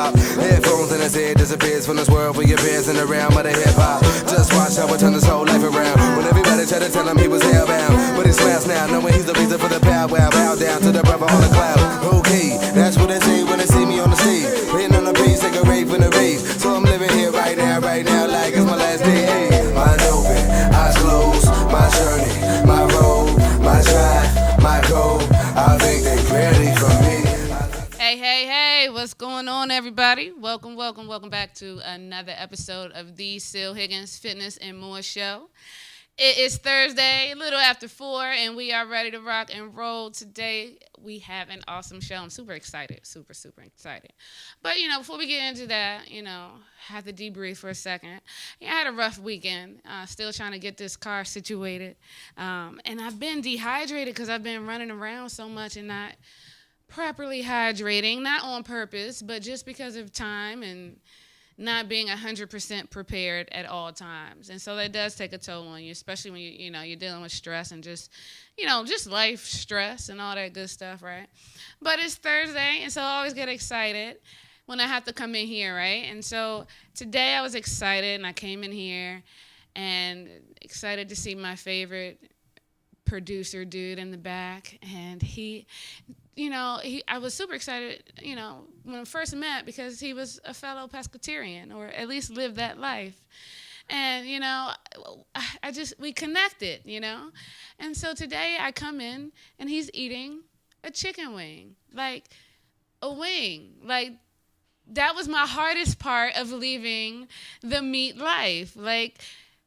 hip-hop. Headphones in his head, disappears from this world for your peers in the realm of the hip-hop. Just watch how it turn his whole life around. When everybody tried to tell him he was hellbound, but he smiles now, knowing he's the reason for the powwow. Bow down to the brother on the cloud. Okay, that's what they say when they see me on the stage. Hitting on the page, take a rave in the rage. So I'm living here right now, like it's my last day. Hey, mind open, eyes closed, my journey, my road, my drive, my goal. I think they clearly from me. Hey, what's going on, everybody? Welcome back to another episode of the Higgins Fitness and More Show. It is Thursday, a little after 4, and we are ready to rock and roll. Today, we have an awesome show. I'm super excited, super excited. But, before we get into that, have to debrief for a second. I had a rough weekend, still trying to get this car situated. And I've been dehydrated because I've been running around so much and not properly hydrating, not on purpose, but just because of time and not being 100% prepared at all times. And so that does take a toll on you, especially when you're dealing with stress and just life stress and all that good stuff, right? But it's Thursday, and so I always get excited when I have to come in here, right? And so today I was excited, and I came in here and excited to see my favorite producer dude in the back, and I was super excited, when I first met because he was a fellow pescatarian, or at least lived that life. And, we connected, And so today I come in and he's eating a chicken wing, like a wing. Like, that was my hardest part of leaving the meat life. Like,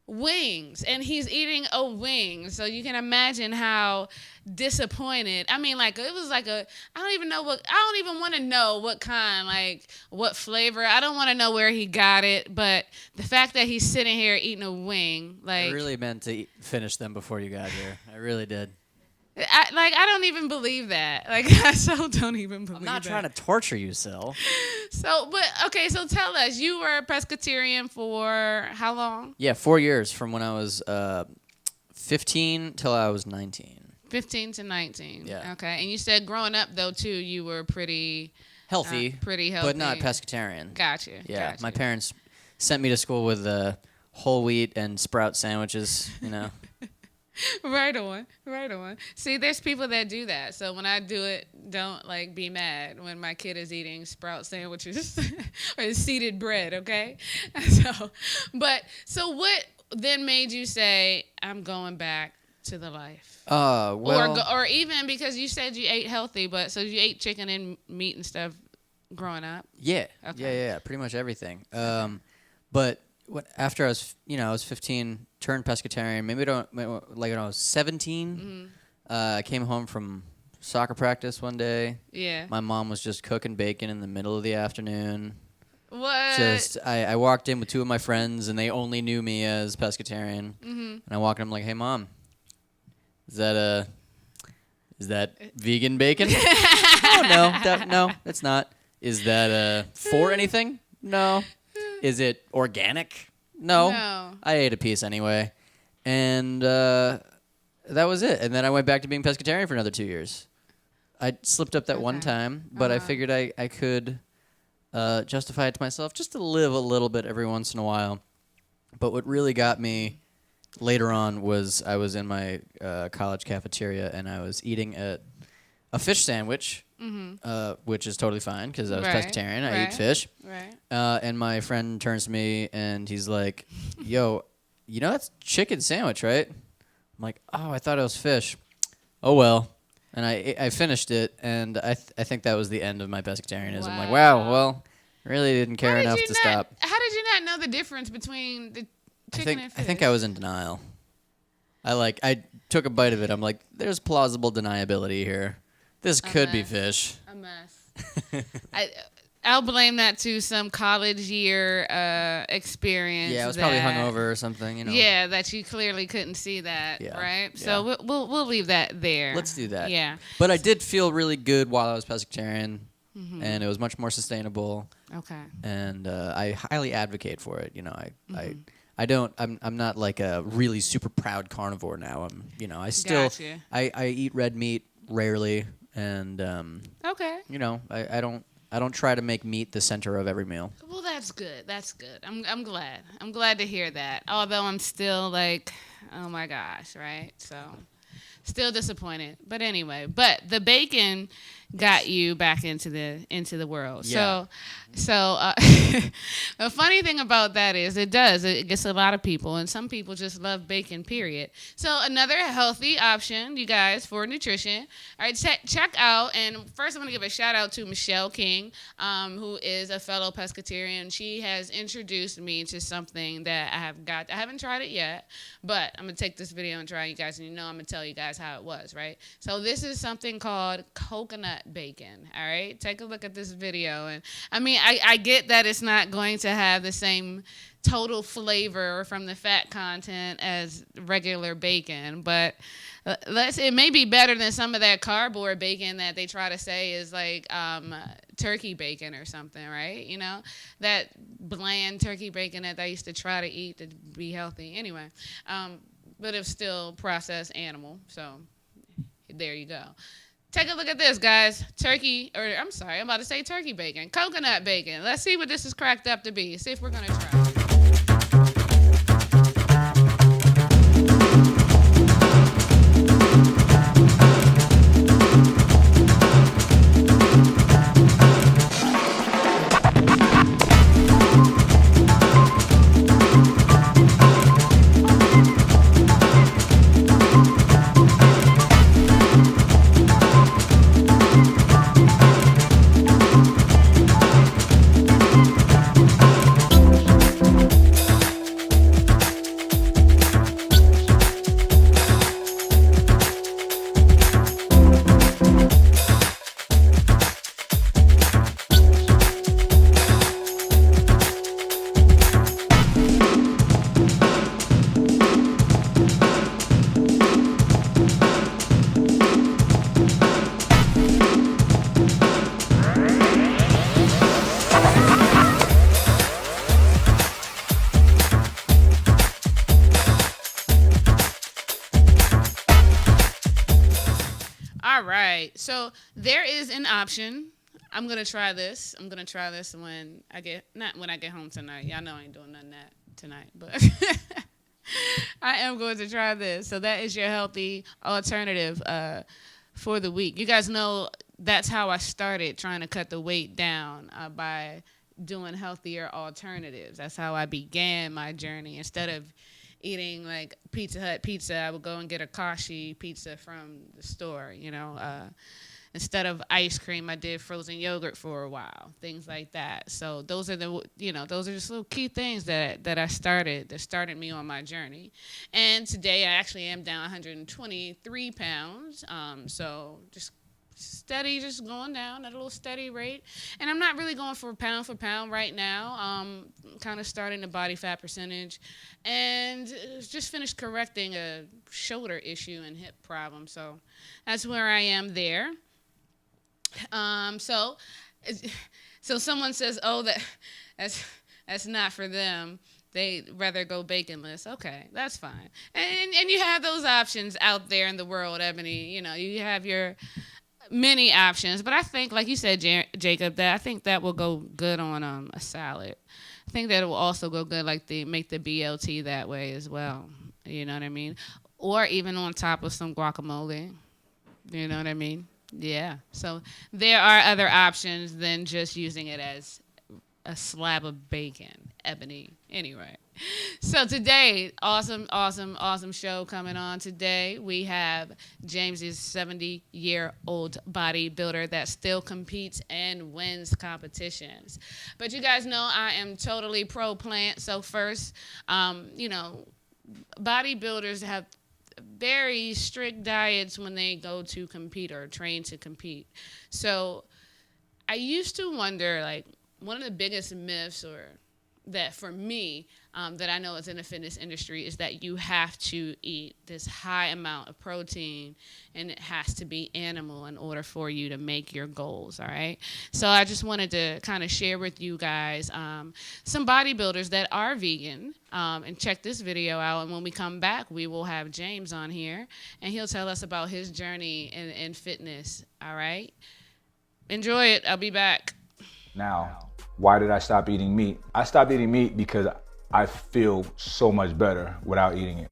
wings, and he's eating a wing, so you can imagine how disappointed. I mean, it was like I don't even want to know what kind, what flavor. I don't want to know where he got it, but the fact that he's sitting here eating a wing, I really meant to finish them before you got here. I really did. I don't even believe that. I so don't even believe that. I'm not trying to torture you, Sil. So tell us, you were a pescatarian for how long? Yeah, 4 years, from when I was 15 till I was 19. 15 to 19. Yeah. Okay. And you said growing up, though, too, you were pretty healthy, but not pescatarian. Gotcha. Yeah. Gotcha. My parents sent me to school with whole wheat and sprout sandwiches, Right on. See, there's people that do that. So when I do it, don't be mad when my kid is eating sprout sandwiches or seeded bread, okay? So what then made you say, I'm going back to the life? Or even because you said you ate healthy, but so you ate chicken and meat and stuff growing up? Yeah. Okay. Yeah, pretty much everything. But after I was 15, turned pescatarian. Maybe when I was 17, Mm-hmm. I came home from soccer practice one day. Yeah. My mom was just cooking bacon in the middle of the afternoon. What? I walked in with two of my friends, and they only knew me as pescatarian. Mm-hmm. And I walked in, I'm like, "Hey, Mom, is that vegan bacon?" Oh, no, it's not. Is that for anything? No. Is it organic? No. I ate a piece anyway. And that was it. And then I went back to being pescatarian for another 2 years. I slipped up that one time, but I figured I could justify it to myself just to live a little bit every once in a while. But what really got me later on was I was in my college cafeteria, and I was eating a fish sandwich. Mm-hmm. Which is totally fine because I was pescatarian. I eat fish. Right. And my friend turns to me and he's like, "Yo, that's chicken sandwich, right?" I'm like, "Oh, I thought it was fish." Oh well. And I finished it, and I think that was the end of my pescatarianism. Wow. I'm like, wow, well, I really didn't care enough to stop. How did you not know the difference between the chicken and fish? I think I was in denial. I took a bite of it. I'm like, there's plausible deniability here. This could be fish. A mess. I'll blame that to some college year experience. Yeah, I was probably hungover or something, Yeah, that you clearly couldn't see that, right? Yeah. So we'll leave that there. Let's do that. Yeah. But I did feel really good while I was pescatarian, and it was much more sustainable. Okay. And I highly advocate for it. I'm not like a really super proud carnivore now. I still Gotcha. I eat red meat rarely, and okay. I don't I don't try to make meat the center of every meal. Well, that's good. That's good. I'm glad. I'm glad to hear that. Although I'm still like, oh my gosh, right? So, still disappointed. But anyway, the bacon got you back into the world. Yeah. So the funny thing about that is it gets a lot of people, and some people just love bacon, period. So another healthy option, you guys, for nutrition. All right, check out, and first I'm going to give a shout out to Michelle King, who is a fellow pescatarian. She has introduced me to something that I haven't tried it yet, but I'm going to take this video and try it, you guys, and I'm going to tell you guys how it was, right? So this is something called coconut bacon. All right, take a look at this video. And I mean, I get that it's not going to have the same total flavor from the fat content as regular bacon, but it may be better than some of that cardboard bacon that they try to say is like turkey bacon or something, right? You know, that bland turkey bacon that they used to try to eat to be healthy. Anyway, but it's still processed animal, so there you go. Take a look at this, guys. Turkey bacon. Coconut bacon. Let's see what this is cracked up to be. See if we're going to try it. All right, so there is an option. I'm gonna try this. When I get home tonight. Y'all know I ain't doing none of that tonight, but I am going to try this. So that is your healthy alternative for the week. You guys know that's how I started trying to cut the weight down by doing healthier alternatives. That's how I began my journey. Instead of eating like Pizza Hut pizza, I would go and get a Kashi pizza from the store, Instead of ice cream, I did frozen yogurt for a while, things like that. So those are those are just little key things that started me on my journey. And today I actually am down 123 pounds. So just steady, just going down at a little steady rate. And I'm not really going for pound right now. Kind of starting the body fat percentage, and just finished correcting a shoulder issue and hip problem. So that's where I am there. So someone says, "Oh, that's not for them. They'd rather go baconless." Okay, that's fine. And you have those options out there in the world, Ebony. You have your many options, but I think, like you said, Jacob, I think that will go good on a salad. I think that it will also go good, make the BLT that way as well. You know what I mean? Or even on top of some guacamole. You know what I mean? Yeah. So there are other options than just using it as a slab of bacon, Ebony. Anyway. So today, awesome show coming on today. We have James's 70-year-old bodybuilder that still competes and wins competitions. But you guys know I am totally pro-plant. So first, bodybuilders have very strict diets when they go to compete or train to compete. So I used to wonder, one of the biggest myths that for me, that I know is in the fitness industry, is that you have to eat this high amount of protein and it has to be animal in order for you to make your goals, all right? So I just wanted to kind of share with you guys some bodybuilders that are vegan, and check this video out. And when we come back, we will have James on here, and he'll tell us about his journey in fitness, all right? Enjoy it. I'll be back. Now, why did I stop eating meat? I stopped eating meat because I feel so much better without eating it.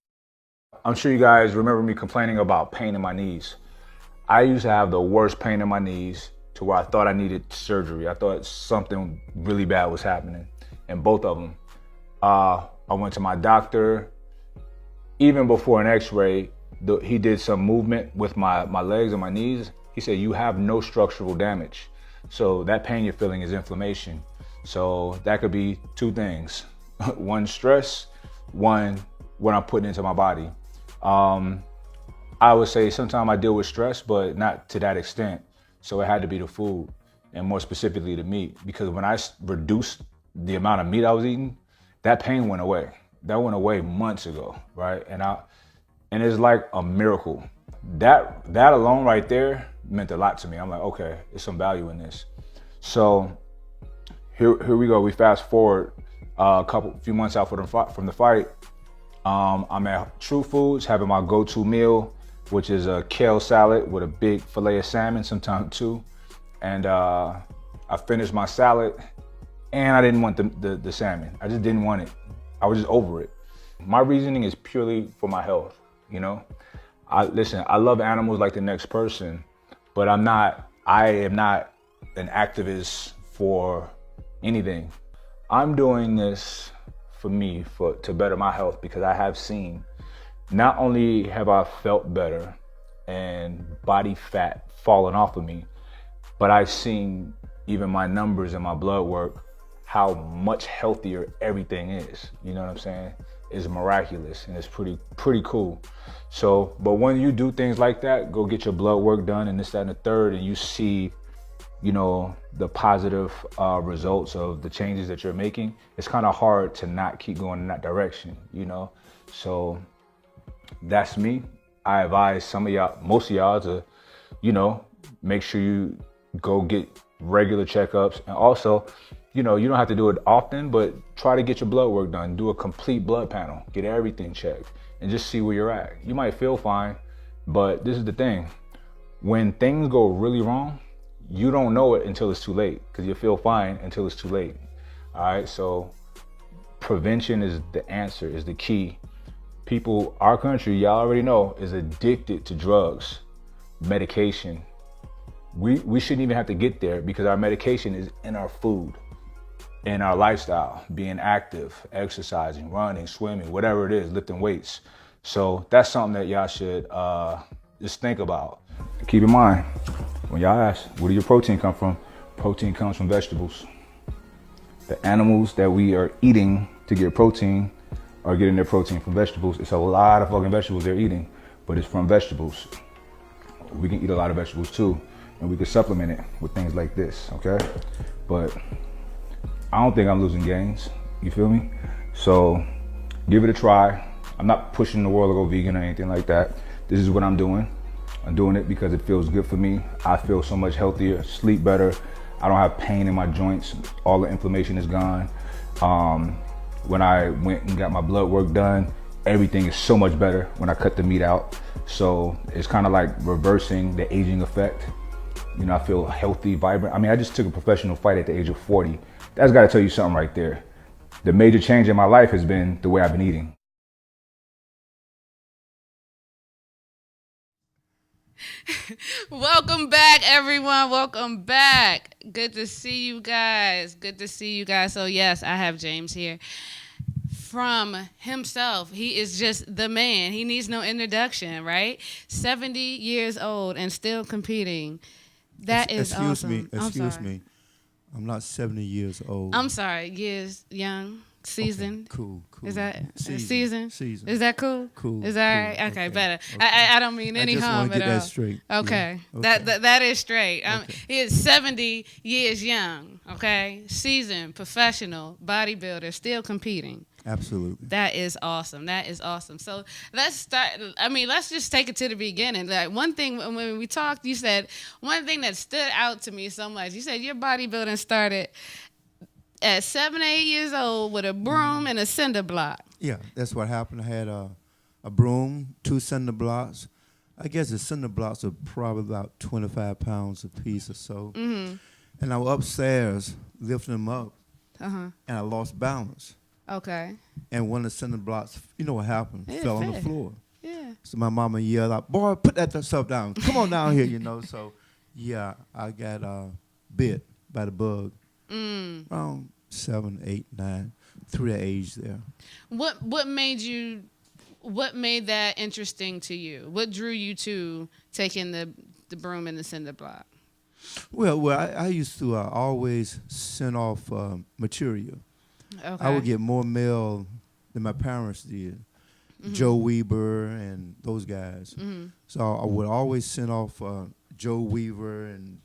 I'm sure you guys remember me complaining about pain in my knees. I used to have the worst pain in my knees to where I thought I needed surgery. I thought something really bad was happening in both of them. I went to my doctor. Even before an x-ray, he did some movement with my legs and my knees. He said, you have no structural damage. So that pain you're feeling is inflammation. So that could be two things. One, stress. One, what I'm putting into my body. I would say sometimes I deal with stress, but not to that extent. So it had to be the food, and more specifically the meat. Because when I reduced the amount of meat I was eating, that pain went away. That went away months ago, right? And it's like a miracle. That alone right there meant a lot to me. I'm like, okay, there's some value in this. So here we go. We fast forward few months out from the fight. I'm at True Foods having my go-to meal, which is a kale salad with a big fillet of salmon, sometimes two. And I finished my salad, and I didn't want the salmon. I just didn't want it. I was just over it. My reasoning is purely for my health, you know? Listen, I love animals like the next person, but I am not an activist for anything. I'm doing this for me, to better my health, because I have seen, not only have I felt better and body fat falling off of me, but I've seen even my numbers and my blood work, how much healthier everything is. You know what I'm saying? It's miraculous, and it's pretty cool. So, but when you do things like that, go get your blood work done and this, that, and the third, and you see, you know, the positive results of the changes that you're making, it's kind of hard to not keep going in that direction, you know? So that's me. I advise most of y'all to, you know, make sure you go get regular checkups. And also, you know, you don't have to do it often, but try to get your blood work done. Do a complete blood panel, get everything checked, and just see where you're at. You might feel fine, but this is the thing. When things go really wrong, you don't know it until it's too late, because you feel fine until it's too late. All right, so prevention is the answer, is the key. People, our country, y'all already know, is addicted to drugs, medication. We shouldn't even have to get there, because our medication is in our food, in our lifestyle, being active, exercising, running, swimming, whatever it is, lifting weights. So that's something that y'all should just think about. Keep in mind, when y'all ask, where do your protein come from? Protein comes from vegetables. The animals that we are eating to get protein are getting their protein from vegetables. It's a lot of fucking vegetables they're eating, but it's from vegetables. We can eat a lot of vegetables too, and we can supplement it with things like this, okay? But I don't think I'm losing gains, you feel me? So give it a try. I'm not pushing the world to go vegan or anything like that. This is what I'm doing. I'm doing it because it feels good for me. I feel so much healthier, sleep better. I don't have pain in my joints. All the inflammation is gone. When I went and got my blood work done, everything is so much better when I cut the meat out. So it's kind of like reversing the aging effect. You know, I feel healthy, vibrant. I mean, I just took a professional fight at the age of 40. That's got to tell you something right there. The major change in my life has been the way I've been eating. Welcome back, everyone. Welcome back. Good to see you guys. Good to see you guys. So, yes, I have James here. From himself, he is just the man. He needs no introduction, right? 70 years old and still competing. That is awesome. Excuse me. I'm not 70 years old. I'm sorry. Years young. Seasoned. Okay, cool. Is that season? Season. Is that cool? Cool. Is that right? Okay, better. Okay. I don't mean any harm at all. I just want to get that straight. Okay. Yeah. Okay. That is straight. Okay. He is 70 years young. Okay. Seasoned, professional, bodybuilder, still competing. Absolutely. That is awesome. That is awesome. So let's start. I mean, let's just take it to the beginning. Like, one thing, when we talked, you said one thing that stood out to me so much. You said your bodybuilding started at 7, 8 years old with a broom and a cinder block. Yeah, that's what happened. I had a broom, 2 cinder blocks. I guess the cinder blocks are probably about 25 pounds a piece or so. Mm-hmm. And I was upstairs lifting them up, and I lost balance. Okay. And one of the cinder blocks, you know what happened? Fell on the floor. Yeah. So my mama yelled out, "Boy, put that stuff down. Come on down here," So, yeah, I got bit by the bug. Around 7, 8, 9, through that age there. What made that interesting to you? What drew you to taking the broom and the cinder block? Well, I used to always send off material. Okay. I would get more mail than my parents did. Joe Weaver and those guys. So I would always send off Joe Weaver and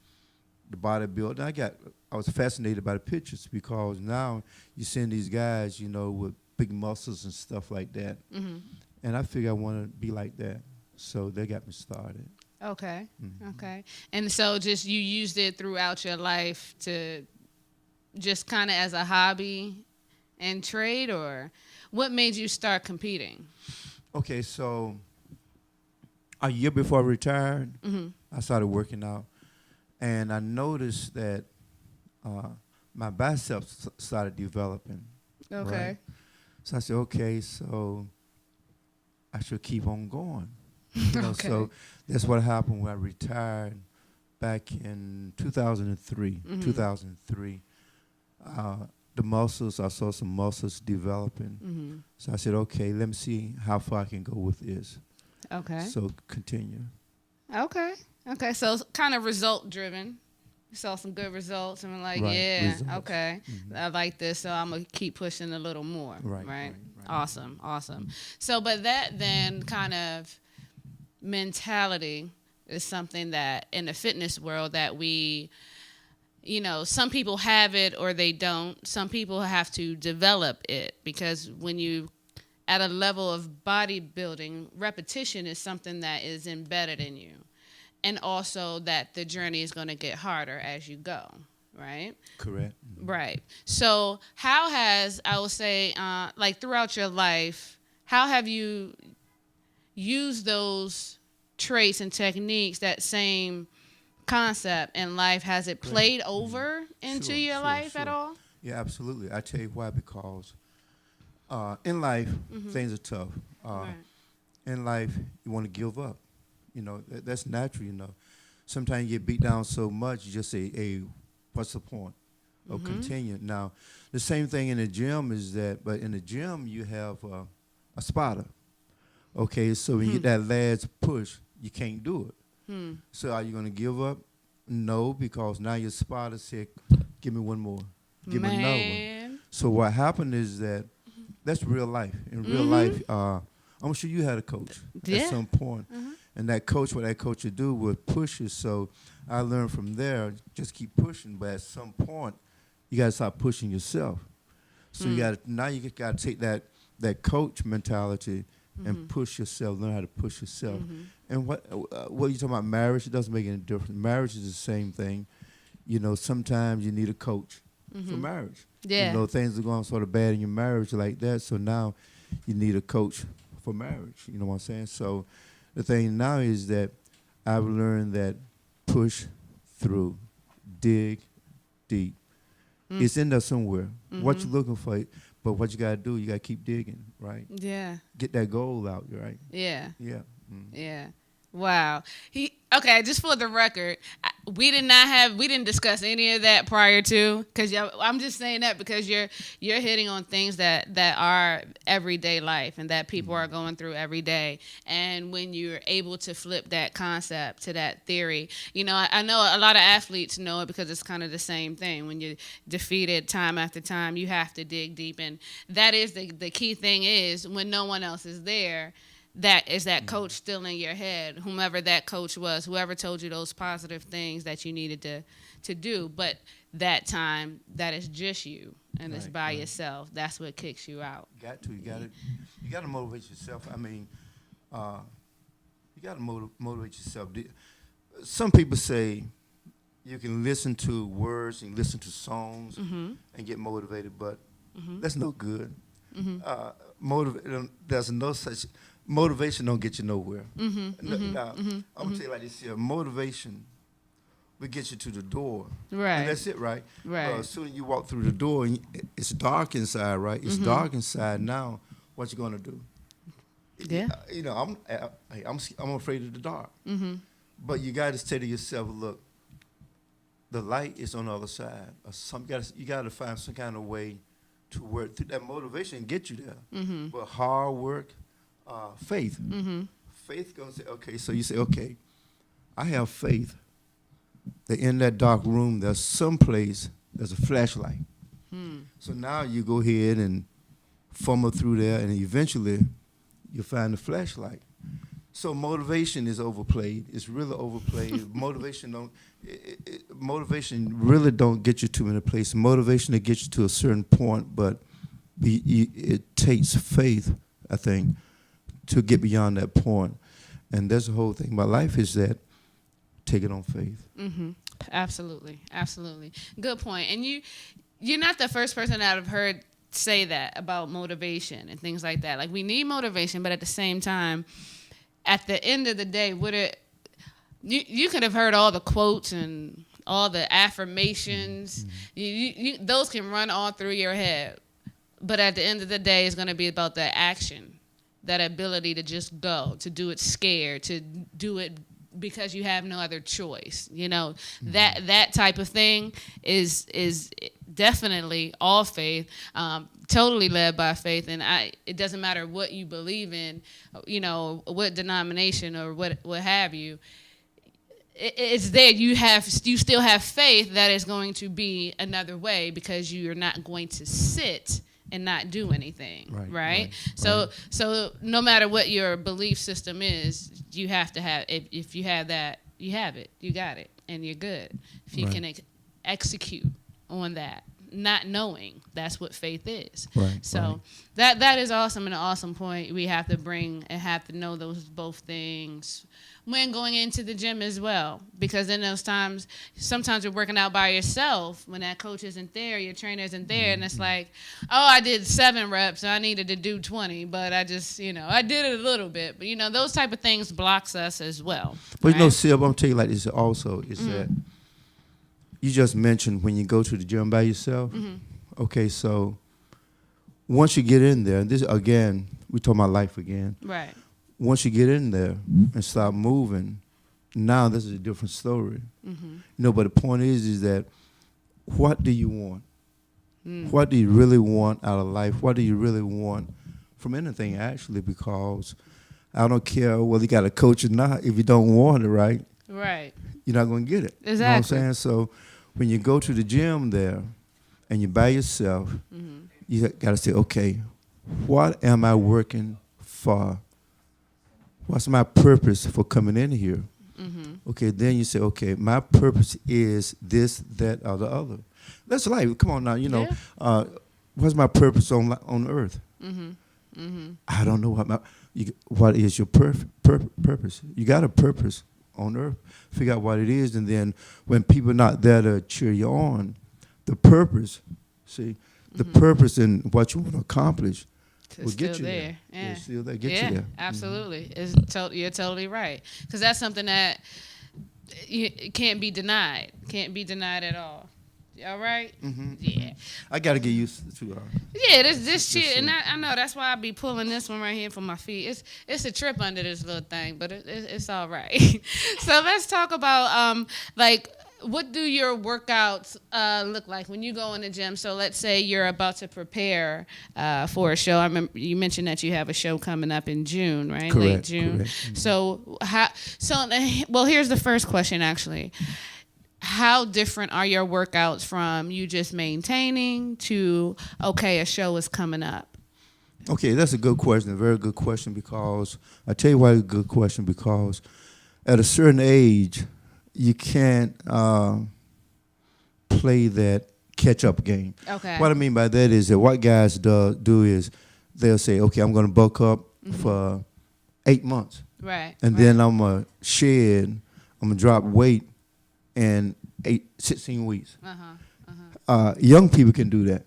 the bodybuilder. I was fascinated by the pictures because now you send these guys, with big muscles and stuff like that. And I figured I want to be like that. So they got me started. Okay. Okay. And so just you used it throughout your life to just kind of as a hobby and trade, or what made you start competing? Okay, so a year before I retired, I started working out. And I noticed that my biceps started developing. Okay. Right? So I said, okay, so I should keep on going. Okay. So that's what happened when I retired back in 2003. 2003. I saw some muscles developing. So I said, okay, let me see how far I can go with this. Okay. So continue. Okay. Okay. So it's kind of result driven. You saw some good results and were like, Right, yeah, results. okay, I like this, so I'm going to keep pushing a little more. Right. Awesome. So, but that then kind of mentality is something that in the fitness world that we, some people have it or they don't. Some people have to develop it because when you at a level of bodybuilding, repetition is something that is embedded in you. And also that the journey is going to get harder as you go, right? Correct. Right. So how has, I will say, throughout your life, how have you used those traits and techniques, that same concept in life? Has it played over into your life at all? Yeah, absolutely. I tell you why, because in life, things are tough. Right. In life, you want to give up. That's natural, Sometimes you get beat down so much, you just say, hey, what's the point? Or continue. Now, the same thing in the gym is that, but in the gym, you have a spotter. Okay, so when you get that last push, you can't do it. So are you going to give up? No, because now your spotter said, give me one more. Give me another one. So what happened is that's real life. In real life, I'm sure you had a coach at some point. And that coach, what that coach would do would push you. So I learned from there, just keep pushing. But at some point, you got to start pushing yourself. So you got to take that coach mentality and push yourself, learn how to push yourself. And what you talking about marriage, it doesn't make any difference. Marriage is the same thing. Sometimes you need a coach for marriage. Yeah. Things are going sort of bad in your marriage like that. So now you need a coach for marriage. You know what I'm saying? So the thing now is that I've learned that push through, dig deep. It's in there somewhere. What you're looking for, but what you got to do, you got to keep digging, right? Yeah. Get that goal out, right? Yeah. Yeah. Yeah. Wow. Okay, just for the record, we didn't discuss any of that prior to, because I'm just saying that because you're hitting on things that are everyday life and that people are going through every day. And when you're able to flip that concept to that theory, I know a lot of athletes know it because it's kind of the same thing. When you're defeated time after time, you have to dig deep. And that is the key thing is when no one else is there, that is that coach still in your head, whomever that coach was, whoever told you those positive things that you needed to do. But that time, that is just you, and it's by yourself. That's what kicks you out. You got to motivate yourself. I mean, you got to motivate yourself. Some people say you can listen to words and listen to songs and get motivated, but that's no good. There's no such. Motivation don't get you nowhere. Now, I'm gonna tell you like this here: motivation will get you to the door. Right. And that's it, right? Right. As soon as you walk through the door, it's dark inside, right? It's dark inside. Now, what you gonna do? Yeah. You know, I'm afraid of the dark. But you got to say to yourself, look, the light is on the other side. You got to find some kind of way to work through that motivation and get you there. But hard work, faith. Faith gonna say, okay. So you say, okay, I have faith that in that dark room there's a flashlight. So now you go ahead and fumble through there, and eventually you find the flashlight. So motivation is overplayed. It's really overplayed. Motivation really don't get you to in a place. Motivation to get you to a certain point, but it takes faith, I think, to get beyond that point. And that's the whole thing about life is that take it on faith. Absolutely, absolutely. Good point. And you're not the first person that I've heard say that about motivation and things like that. Like, we need motivation, but at the same time, at the end of the day, you could have heard all the quotes and all the affirmations. Those can run all through your head. But at the end of the day, it's going to be about the action, that ability to just go, to do it scared, to do it because you have no other choice. You know, that type of thing is definitely all faith, totally led by faith. And it doesn't matter what you believe in, you know, what denomination or what have you. It's there. You still have faith that it's going to be another way, because you're not going to sit and not do anything, right? So no matter what your belief system is, you have to have. If you have that, you have it. You got it, and you're good. If you can execute on that, not knowing, that's what faith is. So that is awesome, and an awesome point. We have to bring and have to know those both things when going into the gym as well, because in those times, sometimes you're working out by yourself when that coach isn't there, your trainer isn't there, and it's like, oh, I did 7 reps, I needed to do 20, but I just, I did it a little bit. But, those type of things blocks us as well. But, Sib, I'm going to tell you like this also, is that you just mentioned when you go to the gym by yourself. Okay, so once you get in there, this again, we're talking about life again. Right. Once you get in there and start moving, now this is a different story. But the point is that what do you want? What do you really want out of life? What do you really want from anything, actually? Because I don't care whether you got a coach or not. If you don't want it, right, you're not going to get it. Exactly. You know what I'm saying? So when you go to the gym there and you're by yourself, you got to say, okay, what am I working for? What's my purpose for coming in here? Okay, then you say, okay, my purpose is this, that, or the other. That's life. Come on now, what's my purpose on earth? I don't know what is your purpose. You got a purpose on earth. Figure out what it is, and then when people are not there to cheer you on, the purpose, the purpose and what you want to accomplish, will get you there. Yeah. It's still there. Get you there. Absolutely. You're totally right. Because that's something that can't be denied. Can't be denied at all. All right? Yeah. I got to get used to Yeah, this shit. And I know that's why I be pulling this one right here for my feet. It's a trip under this little thing, but it's all right. So let's talk about, what do your workouts look like when you go in the gym? So let's say you're about to prepare for a show. I remember you mentioned that you have a show coming up in June, right? Correct, Late June. Correct. So here's the first question, actually. How different are your workouts from you just maintaining to, okay, a show is coming up? Okay, that's a good question, a very good question, because I tell you why it's a good question, because at a certain age, you can't play that catch-up game. Okay. What I mean by that is that what guys do is they'll say, okay, I'm going to bulk up for 8 months. Right. And then I'm going to shed, I'm going to drop weight in 16 weeks. Young people can do that.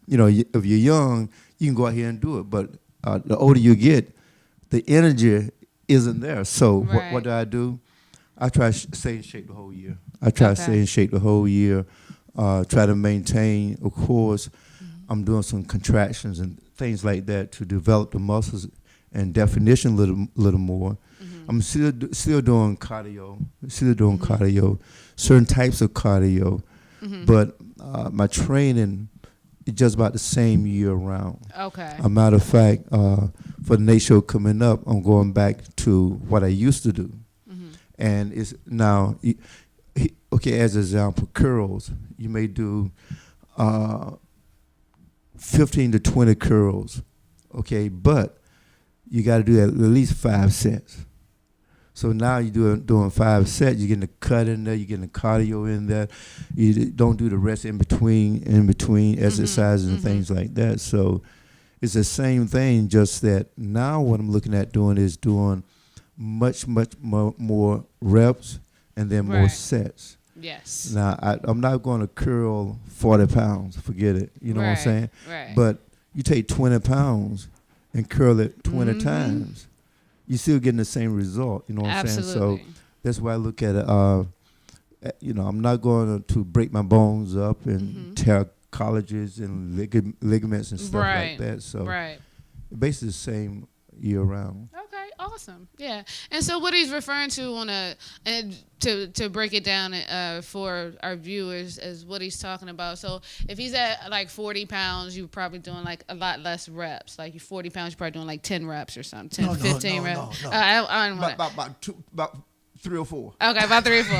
If you're young, you can go out here and do it. But the older you get, the energy isn't there. So what do? I try to stay in shape the whole year. I try to stay in shape the whole year. Try to maintain, of course. I'm doing some contractions and things like that to develop the muscles and definition a little more. I'm still doing cardio. Cardio, certain types of cardio, but my training is just about the same year round. Okay. A matter of fact, for the Nate show coming up, I'm going back to what I used to do, and it's now. Okay, as an example, curls. You may do 15 to 20 curls, okay, but you got to do at least 5 sets. So now you're doing 5 sets. You're getting the cut in there. You're getting the cardio in there. You don't do the rest in between exercises and things like that. So it's the same thing, just that now what I'm looking at doing is doing much more reps and then more sets. Yes. Now, I'm not going to curl 40 pounds. Forget it. You know what I'm saying? Right. But you take 20 pounds and curl it 20 times, you're still getting the same result. You know what I'm saying? So that's why I look at it. I'm not going to break my bones up and tear collagens and ligaments and stuff like that. So basically the same year round. Okay, awesome. Yeah. And so what he's referring to to break it down for our viewers is what he's talking about. So if he's at like 40 pounds, you're probably doing like a lot less reps. Like you're 40 pounds, you're probably doing like 10 reps or something, 15 reps. No. I don't want about 3 or 4. Okay, about 3 or 4.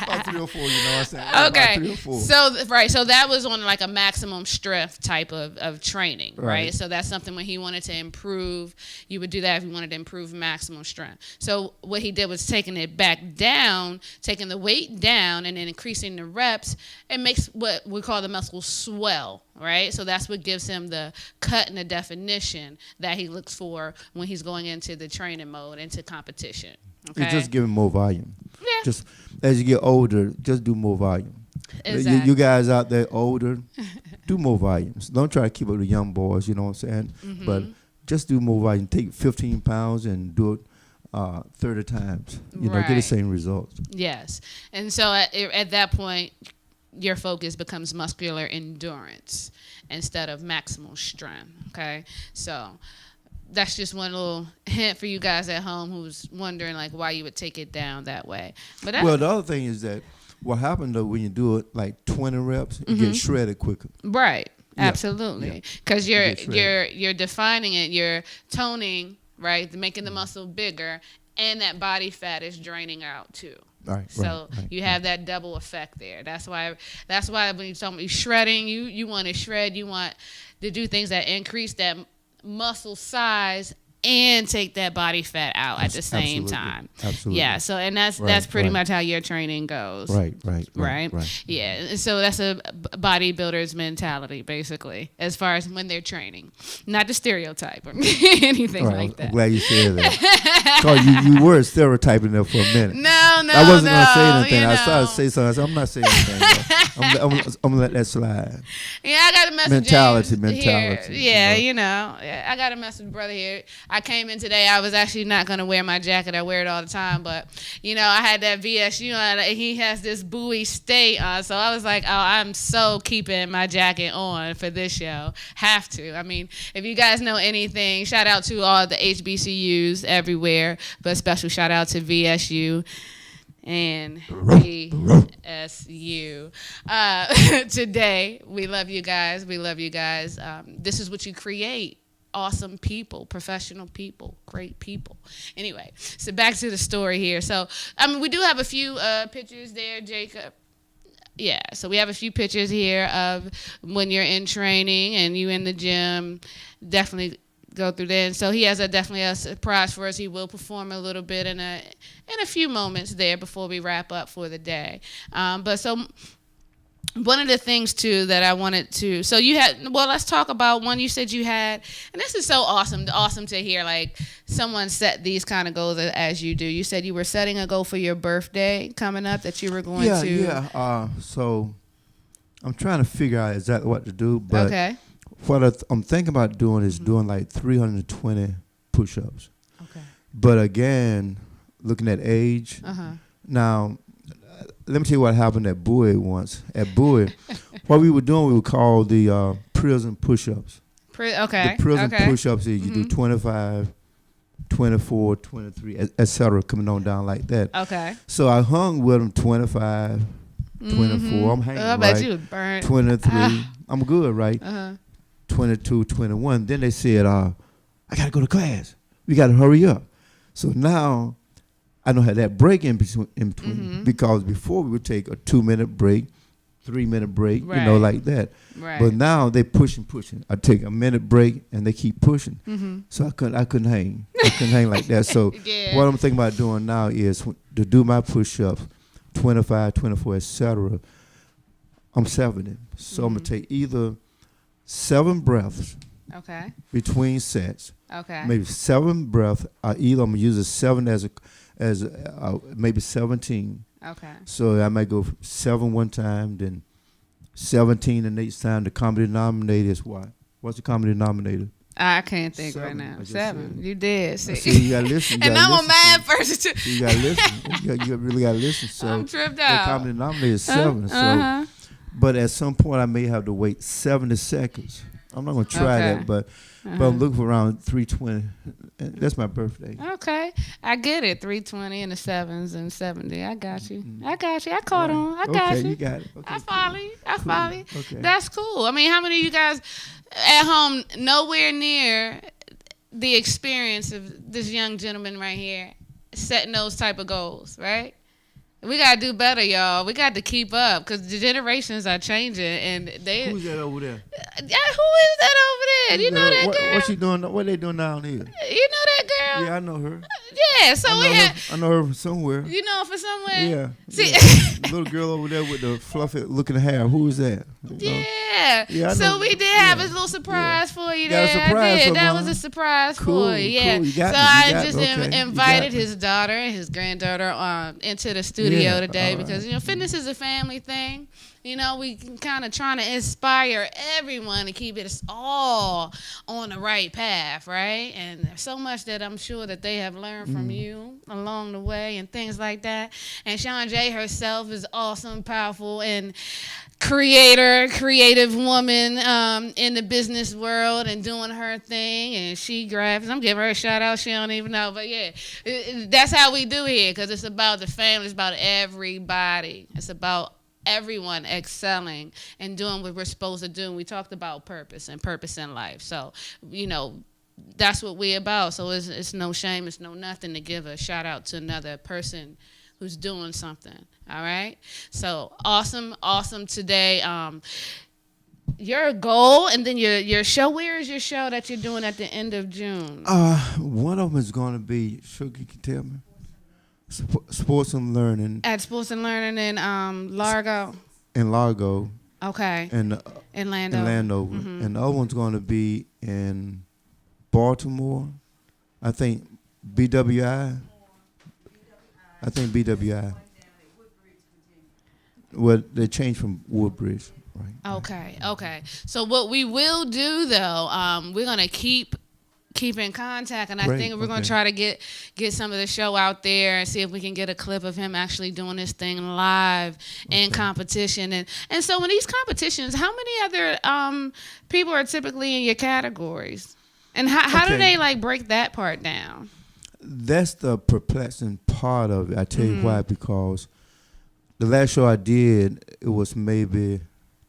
About 3 or 4, you know what I'm saying? Okay. About 3 or 4. So that was on like a maximum strength type of training, right? So that's something when he wanted to improve, you would do that if you wanted to improve maximum strength. So what he did was taking it back down, taking the weight down and then increasing the reps. It makes what we call the muscles swell, right? So that's what gives him the cut and the definition that he looks for when he's going into the training mode, into competition. Okay? It's just giving more volume. Yeah. Just as you get older, just do more volume. Exactly. You guys out there older, do more volumes. Don't try to keep up with the young boys, you know what I'm saying? But just do more volume. Take 15 pounds and do it 30 times. You know, get the same results. Yes. And so at that point, your focus becomes muscular endurance instead of maximal strength, okay? So that's just one little hint for you guys at home who's wondering like why you would take it down that way. But well, the other thing is that what happened though when you do it like 20 reps, you get shredded quicker. Right. Yeah. Absolutely. Because you're defining it, you're toning, right, making the muscle bigger, and that body fat is draining out too. Right. So you have that double effect there. That's why when you talk about shredding, you want to shred, you want to do things that increase that muscle size and take that body fat out at the same time. Absolutely. Yeah. So and that's pretty much how your training goes. Right. Yeah. And so that's a bodybuilder's mentality, basically, as far as when they're training, not the stereotype or anything like that. I'm glad you said that. Because you were stereotyping there for a minute. No. I wasn't going to say anything. You know. I started to say something. I said, I'm not saying anything. I'm going to let that slide. Yeah, I got a message. Mentality. Here. Yeah, I got a message, brother, here. I came in today. I was actually not going to wear my jacket. I wear it all the time. But, I had that VSU on. He has this Bowie State on. So I was like, oh, I'm so keeping my jacket on for this show. Have to. I mean, if you guys know anything, shout out to all the HBCUs everywhere. But special shout out to VSU. And VSU. Today, we love you guys. This is what you create. Awesome people, professional people, great people. Anyway, so back to the story here. So, we do have a few pictures there, Jacob. Yeah, so we have a few pictures here of when you're in training and you in the gym. Definitely go through that. And so he has definitely a surprise for us. He will perform a little bit in a few moments there before we wrap up for the day. But so one of the things too that I wanted to, so you had, let's talk about one you said you had, and this is so awesome to hear like someone set these kind of goals as you do. You said you were setting a goal for your birthday coming up that you were going to. Yeah. So I'm trying to figure out exactly what to do, but okay. What I'm thinking about doing is doing like 320 push-ups. Okay. But again, looking at age, now let me tell you what happened at Bowie once. At Bowie, what we were doing, we would call the prison push-ups. Okay. The prison okay. push-ups is you do 25, 24, 23, et cetera, coming on down like that. Okay. So I hung with them 25, 24. I'm hanging I right. bet you was burnt. 23. I'm good, right? 22, 21. Then they said, I got to go to class. We got to hurry up. So now I don't have that break in between because before we would take a 2-minute break, 3-minute break, Right. like that. Right. But now they pushing. I take a minute break and they keep pushing. So I couldn't hang. I couldn't hang like that. So Yeah. what I'm thinking about doing now is to do my push-ups, 25, 24, etc. I'm 70. So I'm going to take either 7 breaths Okay. between sets. Okay. Maybe 7 breaths. Either I'm going to use a 7 as maybe 17. Okay. So I might go 7 one time, then 17 the next time. The common denominator is what? What's the common denominator? I can't think 7, right now. I just 7. said. You did. See, See, you got to listen. and I'm a mad person too. You got to listen. You really got to listen. So I'm tripped the out. common denominator is 7. So, but at some point I may have to wait 70 seconds. I'm not going to try Okay. that, but I'm looking for around 320. And that's my birthday. Okay. I get it. 320 and the 7s and 70. I got you. I got you. I caught on. I got Okay, you. you got it. Okay, I follow you. I follow you. Okay. That's cool. I mean, how many of you guys at home nowhere near the experience of this young gentleman right here setting those type of goals, right? We got to do better, y'all. We got to keep up because the generations are changing. And they. Who's that over there? Yeah, who is that over there? You know that girl? What's she doing? What they doing down here? You know that girl? Yeah, I know her. Yeah, so we had. I know her from somewhere. You know her from somewhere? Yeah. See, The little girl over there with the fluffy looking hair. Who is that? You know? yeah. I So know. we did have Yeah. a little surprise for you Got a there. surprise I for did. That me, was huh? a surprise Cool, for you. Yeah. cool. You got So me, you I got just me. Okay, you invited got me. his daughter and his granddaughter into the studio Yeah, today all right. because fitness is a family thing. You know, we kind of trying to inspire everyone to keep it all on the right path, right? And there's so much that I'm sure that they have learned from you along the way and things like that. And Sean J herself is awesome, powerful, and creative woman in the business world and doing her thing. And she grabs, I'm giving her a shout out. She don't even know, but yeah, that's how we do here because it's about the family. It's about everybody. It's about everyone excelling and doing what we're supposed to do. And we talked about purpose and purpose in life. So, that's what we're about. So it's no shame. It's no nothing to give a shout out to another person who's doing something. All right. So awesome today. Your goal and then your show. Where is your show that you're doing at the end of June? One of them is going to be, Sugar, you can tell me? Sports and Learning. At Sports and Learning in Largo. In Largo. Okay. And in Landover. In Landover. And the other one's going to be in Baltimore. I think BWI. I think BWI. Well, they changed from Woodbridge. Right. Okay. So what we will do though, we're gonna keep in contact, and I think we're gonna try to get some of the show out there and see if we can get a clip of him actually doing this thing live in competition. And so in these competitions, how many other people are typically in your categories, and how do they break that part down? That's the perplexing part of it. I tell you why, because the last show I did, it was maybe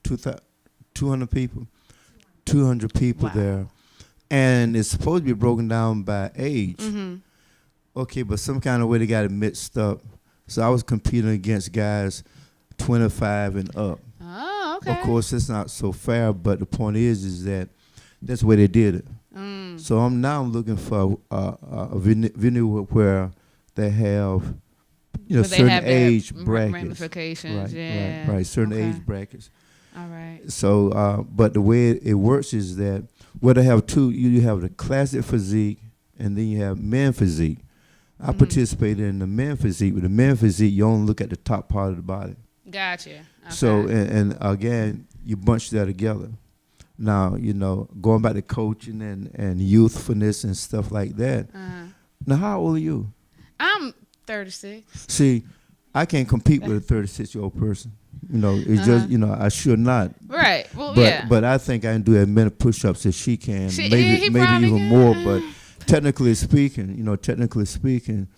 200 people, 200 people there. And it's supposed to be broken down by age. Okay, but some kind of way they got it mixed up. So I was competing against guys 25 and up. Oh, okay. Of course, it's not so fair, but the point is that that's the way they did it. So I'm now looking for a venue where they have, certain age brackets. Ramifications, Right, certain age brackets. All right. So, but the way it works is that they have two. You have the classic physique, and then you have men physique. I participated in the men physique. With the men physique, you only look at the top part of the body. Gotcha. Okay. So, and again, you bunch that together. Now, going back to coaching and youthfulness and stuff like that. Now, how old are you? I'm 36. See, I can't compete with a 36-year-old person. You know, it's just, you know, I should not. Right. Well, But I think I can do as many push-ups as she can. He maybe probably even can. more. But technically speaking,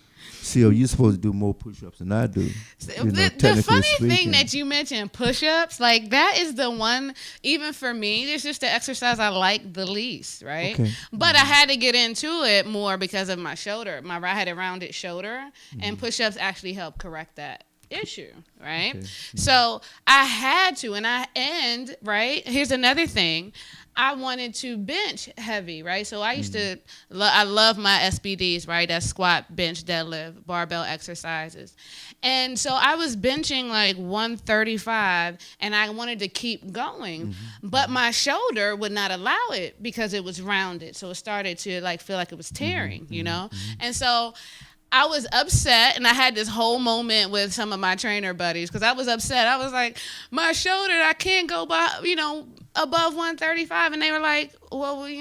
Seal, you're supposed to do more push-ups than I do. The funny thing that you mentioned, push-ups, like that is the one, even for me, it's just the exercise I like the least, right? Okay. But I had to get into it more because of my shoulder. I had a rounded shoulder, and push-ups actually help correct that issue, right? Okay. So I had to, and right, here's another thing. I wanted to bench heavy, right? So I used to, I love my SBDs, right? That's squat, bench, deadlift, barbell exercises. And so I was benching like 135 and I wanted to keep going, but my shoulder would not allow it because it was rounded. So it started to like feel like it was tearing, you know? And so I was upset, and I had this whole moment with some of my trainer buddies because I was upset. I was like, my shoulder, I can't go by, above 135. And they were like, well, we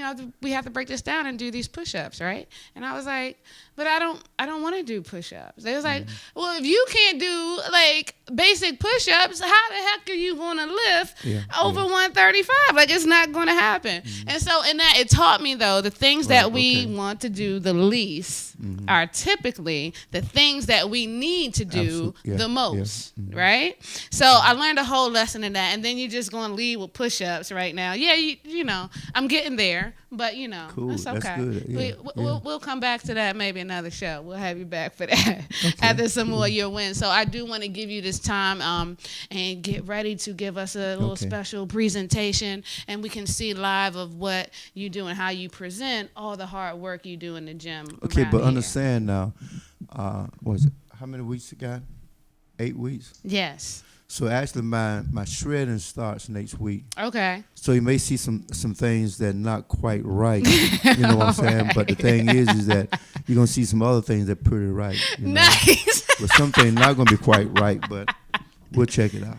have to break this down and do these push-ups, right? And I was like, but I don't want to do push-ups. They was like, well, if you can't do like basic push-ups, how the heck are you going to lift over 135? Like, it's not going to happen. And so in that, it taught me though, the things that we want to do the least are typically the things that we need to do the most, right? So I learned a whole lesson in that. And then you're just going to lead with push-ups right now. Yeah, I'm getting there, but cool. it's okay. That's good. We'll come back to that maybe another show. We'll have you back for that after some more of your wins. So I do want to give you this time and get ready to give us a little special presentation, and we can see live of what you do and how you present all the hard work you do in the gym. Okay, but here. understand now, what is it? How many weeks you got? 8 weeks? Yes. So actually my shredding starts next week. Okay. So you may see some things that are not quite right. You know what I'm saying? But the thing is that you're going to see some other things that are pretty right. Nice. But some things not going to be quite right, but we'll check it out.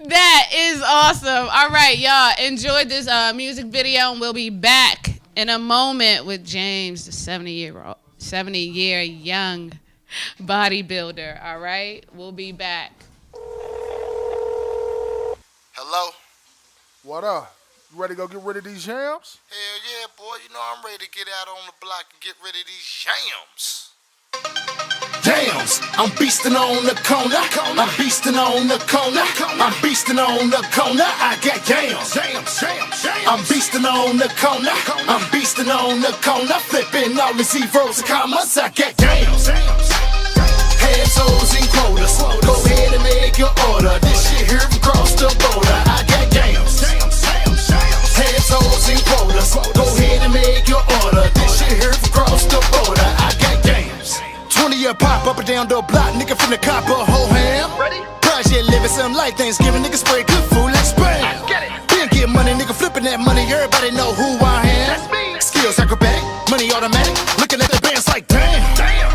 That is awesome. All right, y'all. Enjoyed this music video, and we'll be back in a moment with James, the 70-year young bodybuilder. All right? We'll be back. Hello? What up? You ready to go get rid of these jams? Hell yeah, boy. I'm ready to get out on the block and get rid of these jams. Jams, I'm beasting on the corner. I'm beasting on the corner. I'm beasting on the corner. I got jams. I'm beasting on the corner. I'm beasting on the corner. Flipping all the zeros and commas. I got jams. Heads, hoes, and quotas. Go ahead and make your order. This shit here from across the border. I got jams. Heads, hoes, and quotas. Go ahead and make your order. This shit here from across the border. I got jams. 20-year pop up and down the block. Nigga from the copper, whole ham. Project living some life. Thanksgiving, nigga spray good food like spam. Been get money, nigga flipping that money. Everybody know who I am. Skills acrobatic, money automatic. Looking at the bands like damn.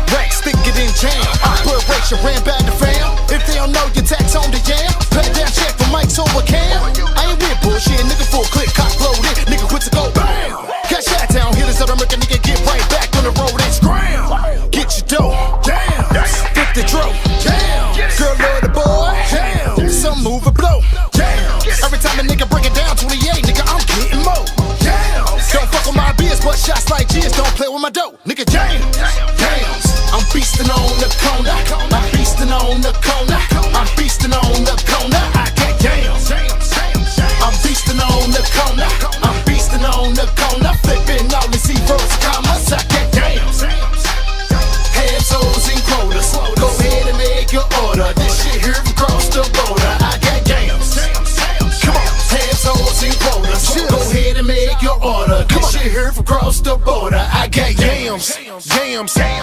Racks thicker than jam. Operation ran back the fam. If they don't know your tax on the jam, pay down check for Mike's over cam. I ain't with bullshit, nigga full click, cock loaded. Nigga quit to go bam. Got shot down, hitters that American nigga get right back on the road and scram. Get your dough, damn. Flip the dro, damn. Girl love the boy, damn. Some move or blow, damn. Every time a nigga break it down 28, nigga I'm getting more. Don't fuck with my biz, but shots like G's don't play with my dough. Nigga, jams. I'm beasting on the corner. I'm beasting on the corner. I'm beasting on the corner. I got jams. I'm beasting on the corner. I'm beasting on the corner. Flipping all the zeros, commas. I got jams. Heads, hoes, and quotas. Go ahead and make your order. This shit here from across the border. I got jams. Come on. Heads, hoes, and quotas. Go ahead and make your order. This shit here from across the border. I got jams.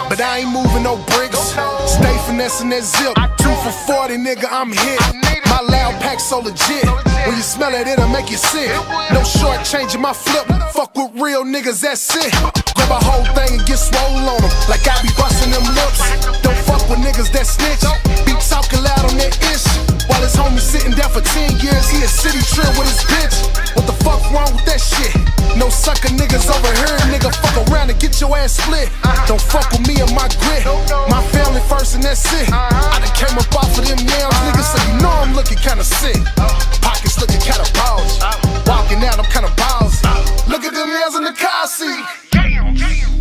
But I ain't moving no bricks. Stay finessing that zip. 2 for 40, nigga, I'm hit. My loud pack so legit. When you smell it, it'll make you sick. No short changing my flip. Fuck with real niggas, that's it. Grab a whole thing and get swole on them. Like I be busting them lips. Don't fuck with niggas that snitch. Be talking loud on that ish. While his homie sitting there for 10 years, he a city trip with his bitch. What the fuck wrong with that shit? No sucker niggas over here, nigga. Fuck around and get your ass split. Don't fuck with me and my grit. My family first and that's it. I done came up off of them yams, niggas, so you know I'm looking kinda sick. Pockets looking kinda bulgy. Walking out, I'm kinda ballsy. Look at them yams in the car seat.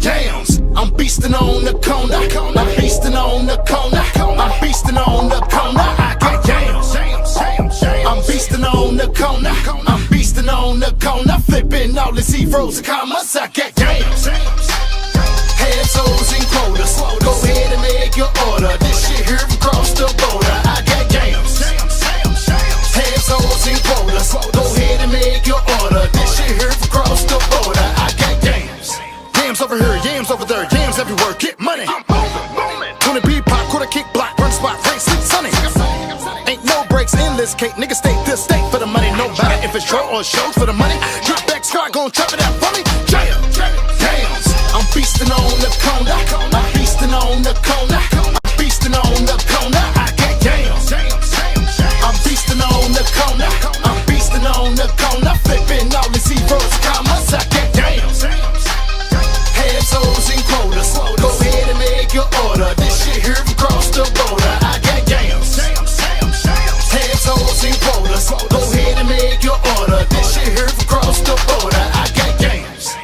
Yams, I'm beastin' on the corner. I'm beastin' on the corner. I'm beastin' on the corner. I got yams. I'm beastin' on the corner. I'm beastin' on the corner. Flipping all the zeros and commas. I got yams. Heads, hoes, and quotas. Go ahead and make your order. This shit here from across the border. I got yams. Heads, hoes, and quotas. Go ahead and make your order. This shit here from across the border. I got yams. Yams over here, yams over there, yams everywhere. Get money. 20 B pop, quarter kick block, run spot, race, sleep sunny. Ain't no breaks, endless cake. Niggas stay this state for the money. No matter if it's show or shows for the money. Get back, squad, gon' chop it out for me. Yams. I'm beastin' on the corner. I'm beastin' on the corner. I'm beastin' on the corner. I got yams. I'm beastin' on the corner. I'm beastin' on the corner. Flipping all the zeros and commas. I got yams. Heads, hoes, and quotas. Go ahead and make your order. This shit here from across the border. I got yams. Heads, hoes, and quotas. Go ahead and make your order. This shit here from across the border. I got yams.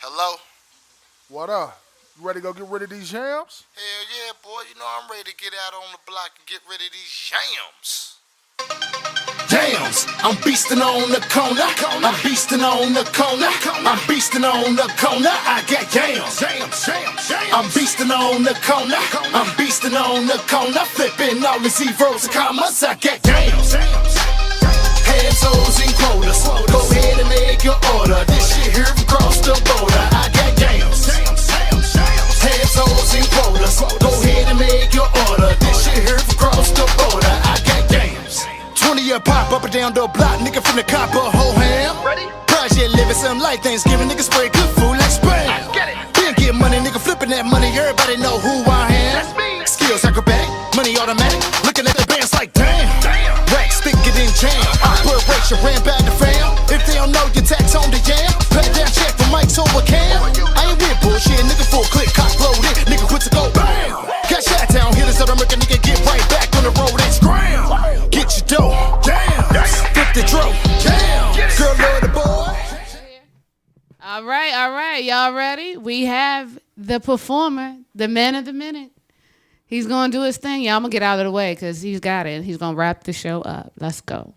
Hello? What up? You ready to go get rid of these yams? Hell yeah, boy. You know I'm ready to get out on the block and get rid of these yams. Yams, I'm beastin' on the corner. I'm beastin' on the corner. I'm beastin' on the corner. I got yams. I'm beastin' on the corner. I'm beastin' on the corner. Flipping all the zeros and commas. I got yams. Heads, hoes, and quotas. Go ahead and make your order. This shit here from across the border. I got yams. Heads, hoes, and quotas. Go ahead and make your order. This shit here from across the border. I got yams. 20-year pop up and down the block. Nigga from the cop a whole ham. Project living something like Thanksgiving. Nigga spray good food like Spain. Been get money, nigga flipping that money. Everybody know who I am. Skills acrobatic, money automatic. Looking at the bands like damn. Racks thicker than jam. Operation ran back the fam. If they don't know your tax on the yam, pay down check for Mike's over cam. I ain't with bullshit, nigga full click, cock loaded. Nigga quit to go bam. Got shot down, hit us out, I'm making nigga get right back on the road and scram. Get your dough, damn. Flip the dro, damn. Girl, love the boy. All right. Y'all ready? We have the performer, the man of the minute. He's going to do his thing. Y'all, I'm going to get out of the way because he's got it. He's going to wrap the show up. Let's go.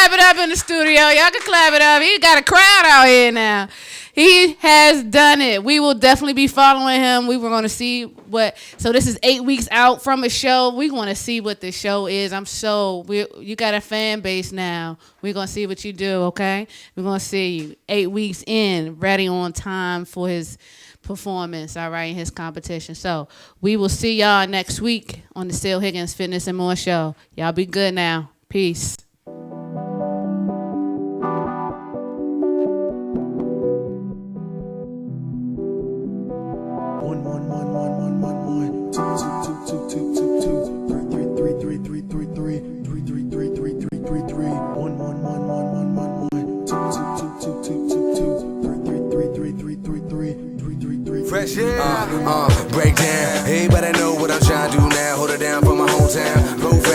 clap it up in the studio. Y'all can clap it up. He got a crowd out here now. He has done it. We will definitely be following him. We were going to see what. So this is 8 weeks out from a show. We want to see what the show is. You got a fan base now. We're going to see what you do, okay? We're going to see you 8 weeks in, ready on time for his performance, all right, in his competition. So we will see y'all next week on the Still Higgins Fitness and More show. Y'all be good now. Peace. Fresh air, break down. Everybody know what I'm trying to do now. Hold it down for my hometown. Profound.